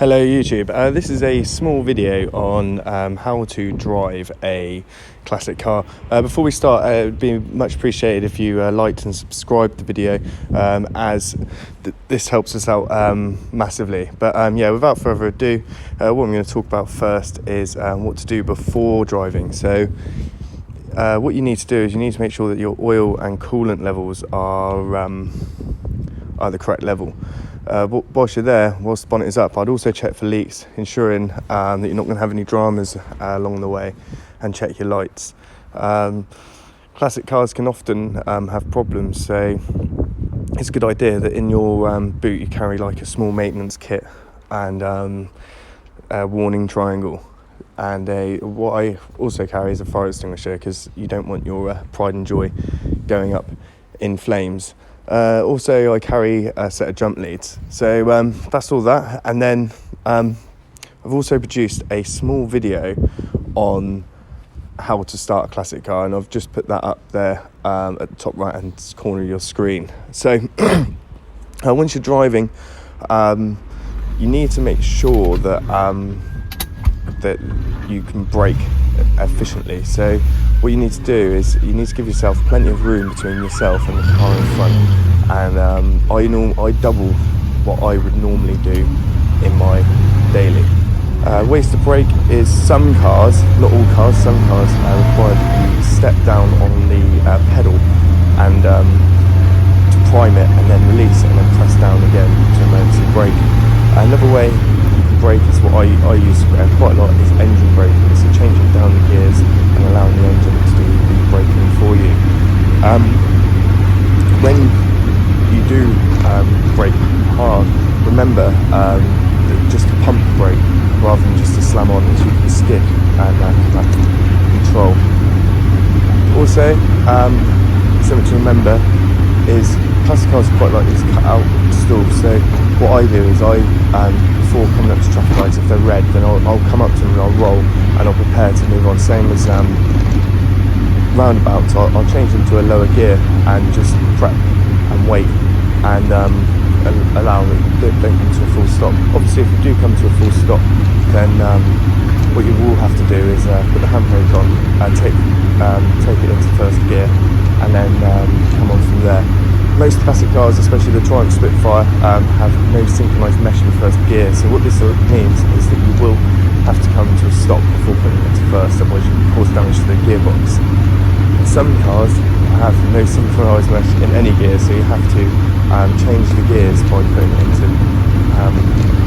Hello YouTube, this is a small video on how to drive a classic car. Before we start, it would be much appreciated if you liked and subscribed the video, as this helps us out massively. But yeah, without further ado, what I'm going to talk about first is what to do before driving. So what you need to do is you need to make sure that your oil and coolant levels are the correct level. Whilst you're there, whilst the bonnet is up, I'd also check for leaks, ensuring that you're not going to have any dramas along the way, and check your lights. Classic cars can often have problems, so it's a good idea that in your boot you carry like a small maintenance kit and a warning triangle. And what I also carry is a fire extinguisher, because you don't want your pride and joy going up in flames. Also, I carry a set of jump leads. So that's all that. And then I've also produced a small video on how to start a classic car, and I've just put that up there at the top right hand corner of your screen. So once you're driving, you need to make sure that that you can brake efficiently. So what you need to do is you need to give yourself plenty of room between yourself and the car in front. And I double what I would normally do in my daily. Ways to brake is some cars, not all cars, some cars require that you step down on the pedal and to prime it, and then release it and then press down again to emergency brake. Another way you can brake is what I use quite a lot, is engine braking. So changing down the gears and allowing the engine to do the braking for you. When you do brake hard, remember that just to pump the brake rather than just to slam on, so you can skid and control. Also, something to remember is classic cars are quite like these cut out stalls. So what I do is before coming up to traffic lights, if they're red, then I'll come up to them and I'll roll and I'll prepare to move on. Same as roundabouts, I'll change them to a lower gear and just prep and wait and allow them, don't come to a full stop. Obviously, if you do come to a full stop, then what you will have to do is put the handbrake on and take it into first gear, and then come on from there. Most classic cars, especially the Triumph Spitfire, have no synchronised mesh in first gear. So what this means is that you will have to come to a stop before putting it into first, otherwise you can cause damage to the gearbox. And some cars have no synchronised mesh in any gear, so you have to change the gears by putting it into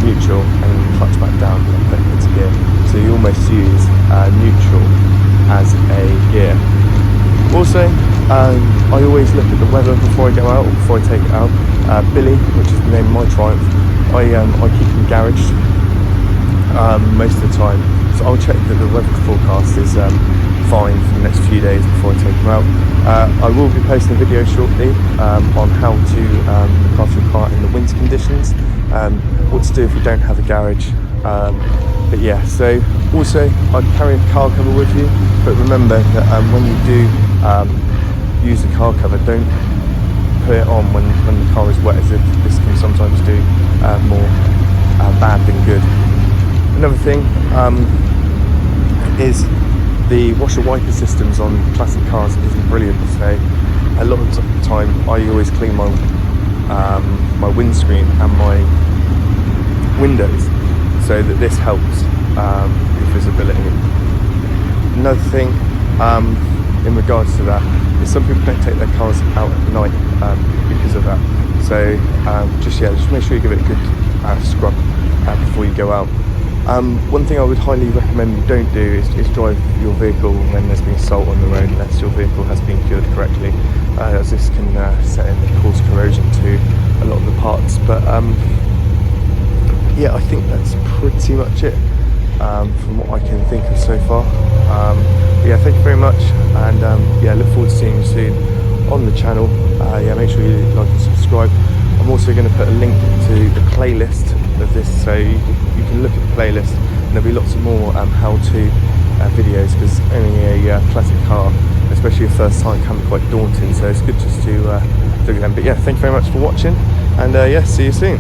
neutral and then clutch back down and then putting it into gear. So you almost use neutral as a gear. Also, I always look at the weather before I go out or before I take it out. Billy, which is the name of my Triumph, I keep him garaged most of the time. So I'll check that the weather forecast is fine for the next few days before I take him out. I will be posting a video shortly on how to look after your car in the winter conditions, what to do if you don't have a garage. But yeah, so also I'd carry a car cover with you, but remember that when you do use the car cover, don't put it on when the car is wet, as if this can sometimes do more bad than good. Another thing is the washer wiper systems on classic cars isn't brilliant. So a lot of the time I always clean my my windscreen and my windows, so that this helps with visibility. Another thing in regards to that is some people don't take their cars out at night because of that. So just make sure you give it a good scrub before you go out. One thing I would highly recommend you don't do is drive your vehicle when there's been salt on the road, unless your vehicle has been cured correctly, as this can set in and cause corrosion to a lot of the parts. But yeah, I think that's pretty much it from what I can think of so far. Yeah, thank you very much, and yeah, look forward to seeing you soon on the channel. Yeah, make sure you like and subscribe. I'm also going to put a link to the playlist of this, so you can look at the playlist, and there'll be lots of more how-to videos, because owning a classic car, especially your first time, can be quite daunting, so it's good just to look at them. But yeah, thank you very much for watching, and yeah, see you soon.